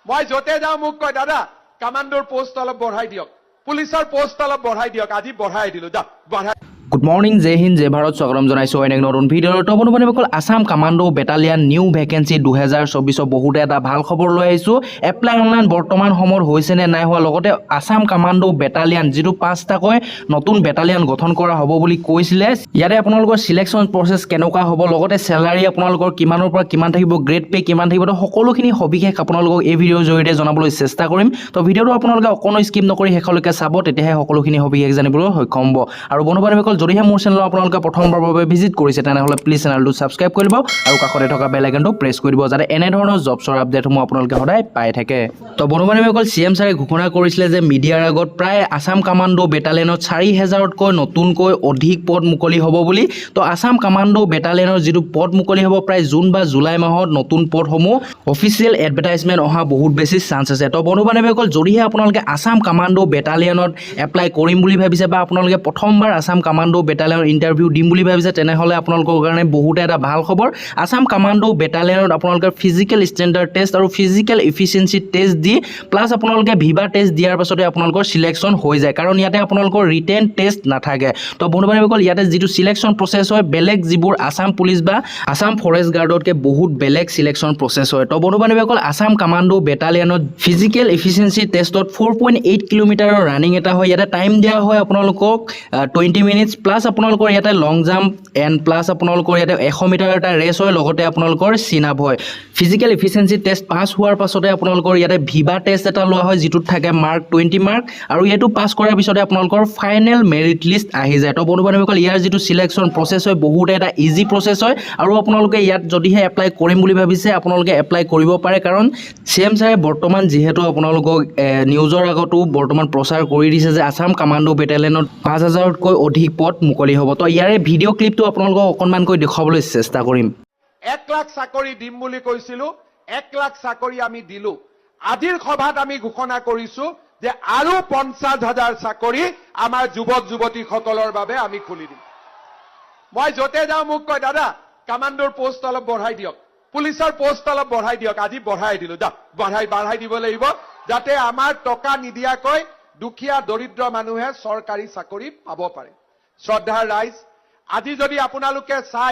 মই যতে যাওঁ মোক কয় দাদা কামাণ্ডোৰ পোষ্ট অলপ বঢ়াই দিয়ক, পুলিচৰ পোষ্ট অলপ বঢ়াই দিয়ক। আজি বঢ়াই দিলো, যা বঢ়াই। গুড মৰ্নিং, জয় হিন্দ, জয় ভাৰত, স্বাগতম জনাইছোঁ অনেক নতুন ভিডিঅ'ৰ। তো বন্ধুসকল, আসাম কামাণ্ডো বেটালিয়ান নিউ ভেকেঞ্চি 2024 বহুতে এটা ভাল খবৰ লৈ আহিছোঁ। এপ্লাই অনলাইন বৰ্তমান সময়ত হৈছে নে নাই হোৱা, লগতে আসাম কামাণ্ডো বেটালিয়ান যিটো 5টাকৈ নতুন বেটালিয়ান গঠন কৰা হ'ব বুলি কৈছিলে, ইয়াতে আপোনালোকৰ সিলেকশ্যন প্ৰচেছ কেনেকুৱা হ'ব, লগতে চেলাৰী আপোনালোকৰ কিমানৰ পৰা কিমান থাকিব, গ্ৰেড পে কিমান থাকিব, তো সকলোখিনি সবিশেষ আপোনালোকক এই ভিডিঅ'ৰ জৰিয়তে জনাবলৈ চেষ্টা কৰিম। তো ভিডিঅ'টো আপোনালোকে অকণো স্কিপ নকৰি শেষলৈকে চাব, তেতিয়াহে সকলোখিনি সবিশেষ জানিবলৈ সক্ষম হ'ব। আৰু বন্ধুসকল, যদিহে মোৰ চেনেলত আপোনালোকে প্ৰথমবাৰৰ বাবে ভিজিট কৰিছে তেনেহ'লে প্লিজ চেনেলটো ছাবস্ক্ৰাইব কৰি দিব আৰু কাষতে থকা বেল আইকনটো প্ৰেছ কৰি দিব, যাতে এনেধৰণৰ জবছৰ আপডেটসমূহ আপোনালোকে সদায় পাই থাকে। তো বন্ধুসকল, CM ছাৰে ঘোষণা কৰিছিলে যে মিডিয়াৰ আগত প্ৰায় আসাম কামাণ্ডো বেটালিয়নত 4000তকৈ নতুনকৈ অধিক পদ মুকলি হ'ব বুলি। তো আসাম কামাণ্ডো বেটালিয়নৰ যিটো পদ মুকলি হ'ব প্ৰায় জুন বা জুলাই মাহত নতুন পদসমূহ অফিচিয়েল এডভাৰটাইজমেণ্ট অহা বহুত বেছি চান্স আছে। তো বন্ধুসকল, যদিহে আপোনালোকে আসাম কামাণ্ডো বেটালিয়নত এপ্লাই কৰিম বুলি ভাবিছে বা আপোনালোকে প্ৰথমবাৰ আসাম কামাণ্ডো বেটালিয়নৰ ইণ্টাৰভিউ দিম বুলি ভাবিছে তেনেহ'লে আপোনালোকৰ কাৰণে বহুতে এটা ভাল খবৰ। আসাম কামাণ্ডো বেটালিয়নত আপোনালোকে ফিজিকেল ষ্টেণ্ডাৰ্ড টেষ্ট আৰু ফিজিকেল ইফিচিয়েঞ্চি টেষ্ট দি প্লাছ আপোনালোকে ভিভা টেষ্ট দিয়াৰ পাছতে আপোনালোকৰ চিলেকশ্যন হৈ যায়, কাৰণ ইয়াতে আপোনালোকৰ ৰিটেন টেষ্ট নাথাকে। তো বন্ধুসকল, ইয়াতে যিটো চিলেকশ্যন প্ৰচেছ হয় বেলেগ যিবোৰ আসাম পুলিচ বা আসাম ফৰেষ্ট গাৰ্ডতকৈ বহুত বেলেগ চিলেকশ্যন প্ৰচেছ হয়। তো বন্ধুসকল, আসাম কামাণ্ডো বেটালিয়নত ফিজিকেল ইফিচিয়েঞ্চি টেষ্টত 4.8 কিলোমিটাৰৰ ৰানিং এটা হয়। ইয়াতে টাইম দিয়া হয় আপোনালোকক 20 মিনিটছ, প্লাছ আপোনালোকৰ ইয়াতে লং জাম্প এণ্ড প্লাছ আপোনালোকৰ ইয়াতে 100 মিটাৰ এটা ৰেচ হয়, লগতে আপোনালোকৰ চিন আপ হয়। ফিজিকেল ইফিচিয়েঞ্চি টেষ্ট পাছ হোৱাৰ পাছতে আপোনালোকৰ ইয়াতে ভিভা টেষ্ট এটা লোৱা হয়, যিটোত থাকে মাৰ্ক 20 মাৰ্ক, আৰু এইটো পাছ কৰাৰ পিছতে আপোনালোকৰ ফাইনেল মেৰিট লিষ্ট আহি যায়। তো বন্ধুসকল, ইয়াৰ যিটো চিলেকশ্যন প্ৰচেছ হয় বহুতে এটা ইজি প্ৰচেছ হয়, আৰু আপোনালোকে ইয়াত যদিহে এপ্লাই কৰিম বুলি ভাবিছে আপোনালোকে এপ্লাই কৰিব পাৰে, কাৰণ CM ছাৰে বৰ্তমান যিহেতু আপোনালোকক নিউজৰ আগতো বৰ্তমান প্ৰচাৰ কৰি দিছে যে আসাম কামাণ্ডো বেটালিয়নত 5000তকৈ অধিক পদ মুকলি হ'ব। তো ইয়াৰে ভিডিঅ' ক্লিপটো আপোনালোকক অকণমানকৈ দেখুৱাবলৈ চেষ্টা কৰিম। 1 লাখ চাকৰি দিম বুলি কৈছিলো, 1 লাখ চাকৰি আমি দিলো। আজিৰ সভাত আমি ঘোষণা কৰিছো যে আৰু 50,000 চাকৰি আমাৰ যুৱক যুৱতীসকলৰ বাবে আমি খুলি দিম। মই যতে যাওঁ মোক কয় দাদা কামাণ্ডোৰ পোষ্ট অলপ বঢ়াই দিয়ক, পুলিচৰ পোষ্ট অলপ বঢ়াই দিয়ক। আজি বঢ়াই দিলো, যা বঢ়াই দিব লাগিব, যাতে আমাৰ টকা নিদিয়াকৈ দুখীয়া দৰিদ্ৰ মানুহে চৰকাৰী চাকৰি পাব পাৰে। শ্ৰদ্ধাৰ ৰাইজ, আজি যদি আপোনালোকে চাই